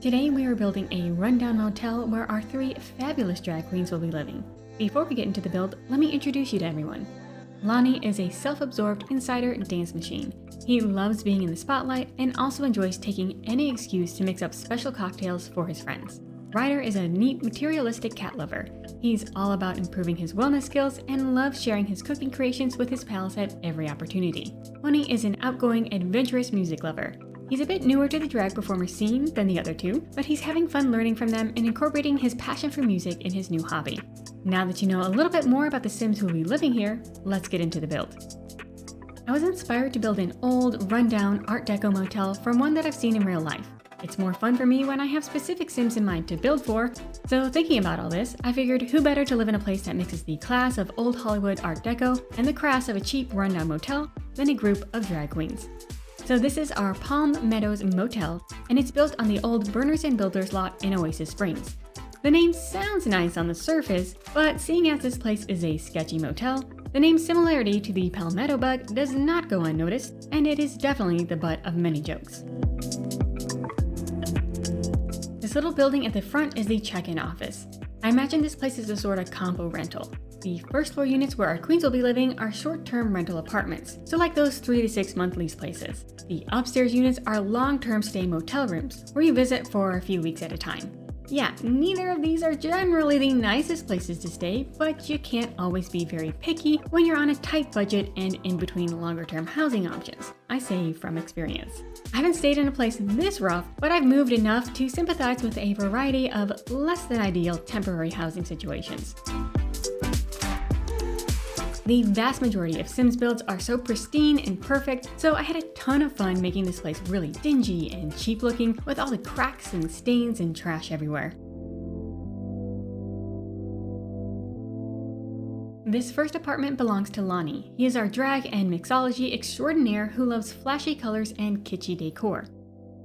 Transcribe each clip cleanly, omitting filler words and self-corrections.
Today we are building a rundown motel where our three fabulous drag queens will be living. Before we get into the build, let me introduce you to everyone. Lonni is a self-absorbed insider dance machine. He loves being in the spotlight and also enjoys taking any excuse to mix up special cocktails for his friends. Ryder is a neat, materialistic cat lover. He's all about improving his wellness skills and loves sharing his cooking creations with his pals at every opportunity. Honi is an outgoing, adventurous music lover. He's a bit newer to the drag performer scene than the other two, but he's having fun learning from them and incorporating his passion for music in his new hobby. Now that you know a little bit more about the Sims who will be living here, let's get into the build. I was inspired to build an old, rundown Art Deco motel from one that I've seen in real life. It's more fun for me when I have specific Sims in mind to build for, so thinking about all this, I figured who better to live in a place that mixes the class of old Hollywood Art Deco and the crass of a cheap rundown motel than a group of drag queens. So this is our Palm Meadows Motel, and it's built on the old Burners and Builders lot in Oasis Springs. The name sounds nice on the surface, but seeing as this place is a sketchy motel, the name's similarity to the palmetto bug does not go unnoticed, and it is definitely the butt of many jokes. This little building at the front is the check-in office. I imagine this place is a sort of combo rental. The first floor units where our queens will be living are short-term rental apartments, so like those 3 to 6 month lease places. The upstairs units are long-term stay motel rooms, where you visit for a few weeks at a time. Yeah, neither of these are generally the nicest places to stay, but you can't always be very picky when you're on a tight budget and in between longer-term housing options. I say from experience. I haven't stayed in a place this rough, but I've moved enough to sympathize with a variety of less than ideal temporary housing situations. The vast majority of Sims builds are so pristine and perfect, so I had a ton of fun making this place really dingy and cheap looking with all the cracks and stains and trash everywhere. This first apartment belongs to Lonni. He is our drag and mixology extraordinaire who loves flashy colors and kitschy decor.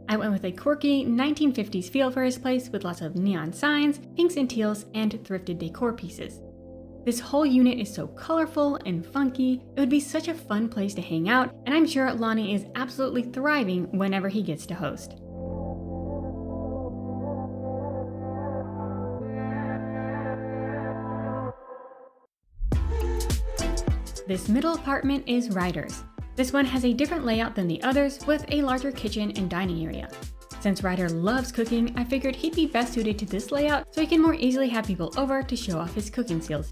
I went with a quirky 1950s feel for his place with lots of neon signs, pinks and teals, and thrifted decor pieces. This whole unit is so colorful and funky, it would be such a fun place to hang out, and I'm sure Lonni is absolutely thriving whenever he gets to host. This middle apartment is Ryder's. This one has a different layout than the others with a larger kitchen and dining area. Since Ryder loves cooking, I figured he'd be best suited to this layout so he can more easily have people over to show off his cooking skills.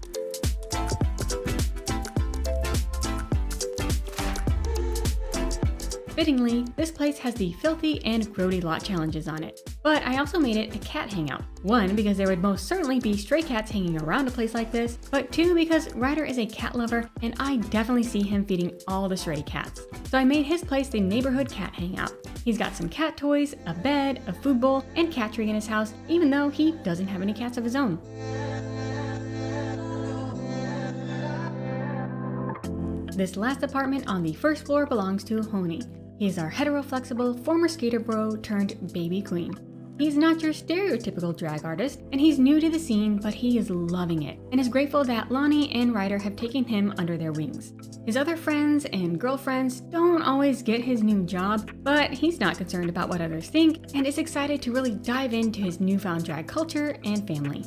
Fittingly, this place has the filthy and grody lot challenges on it, but I also made it a cat hangout. One, because there would most certainly be stray cats hanging around a place like this, but two, because Ryder is a cat lover and I definitely see him feeding all the stray cats. So I made his place the neighborhood cat hangout. He's got some cat toys, a bed, a food bowl, and cat tree in his house, even though he doesn't have any cats of his own. This last apartment on the first floor belongs to Honi. He is our hetero-flexible former skater bro turned baby queen. He's not your stereotypical drag artist, and he's new to the scene, but he is loving it, and is grateful that Lonni and Ryder have taken him under their wings. His other friends and girlfriends don't always get his new job, but he's not concerned about what others think, and is excited to really dive into his newfound drag culture and family.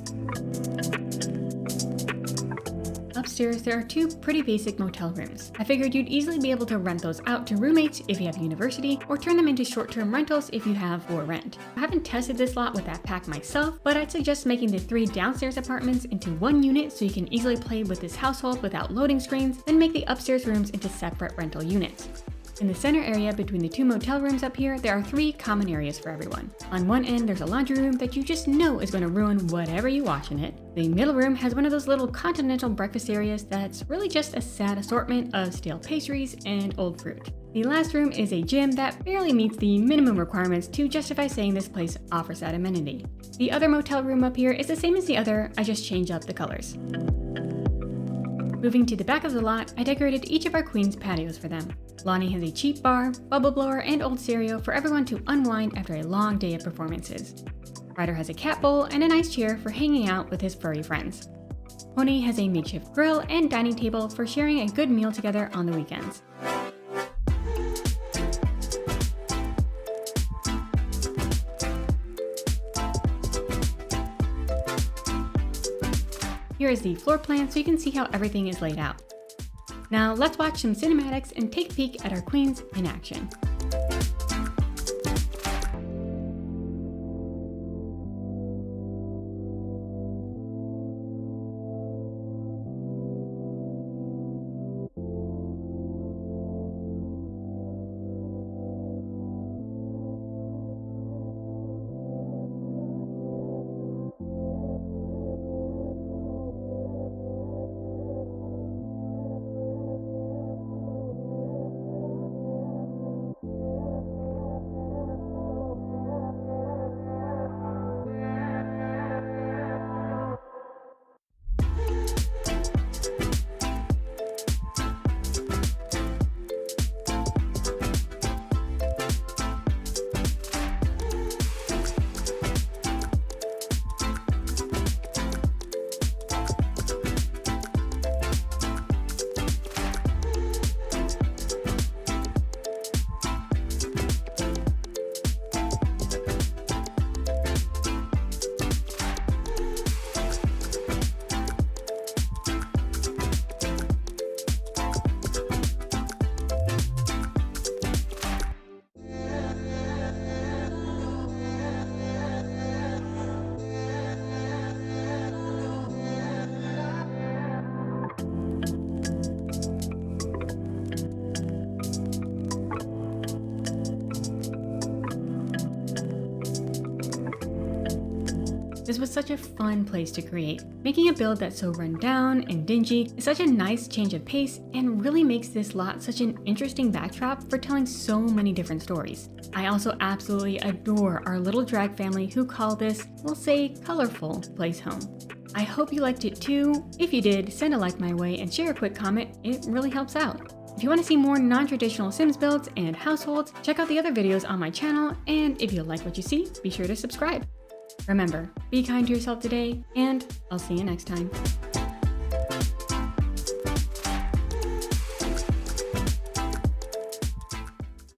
Upstairs, there are two pretty basic motel rooms. I figured you'd easily be able to rent those out to roommates if you have university, or turn them into short-term rentals if you have for rent. I haven't tested this lot with that pack myself, but I'd suggest making the 3 downstairs apartments into one unit so you can easily play with this household without loading screens, then make the upstairs rooms into separate rental units. In the center area between the 2 motel rooms up here, there are 3 common areas for everyone. On one end, there's a laundry room that you just know is going to ruin whatever you wash in it. The middle room has one of those little continental breakfast areas that's really just a sad assortment of stale pastries and old fruit. The last room is a gym that barely meets the minimum requirements to justify saying this place offers that amenity. The other motel room up here is the same as the other, I just changed up the colors. Moving to the back of the lot, I decorated each of our queens' patios for them. Lonni has a cheap bar, bubble blower, and old stereo for everyone to unwind after a long day of performances. Ryder has a cat bowl and a nice chair for hanging out with his furry friends. Honi has a makeshift grill and dining table for sharing a good meal together on the weekends. Here is the floor plan so you can see how everything is laid out. Now let's watch some cinematics and take a peek at our queens in action. This was such a fun place to create. Making a build that's so run down and dingy is such a nice change of pace and really makes this lot such an interesting backdrop for telling so many different stories. I also absolutely adore our little drag family who call this, we'll say, colorful place home. I hope you liked it too. If you did, send a like my way and share a quick comment, it really helps out. If you want to see more non-traditional Sims builds and households, check out the other videos on my channel, and if you like what you see, be sure to subscribe. Remember, be kind to yourself today, and I'll see you next time.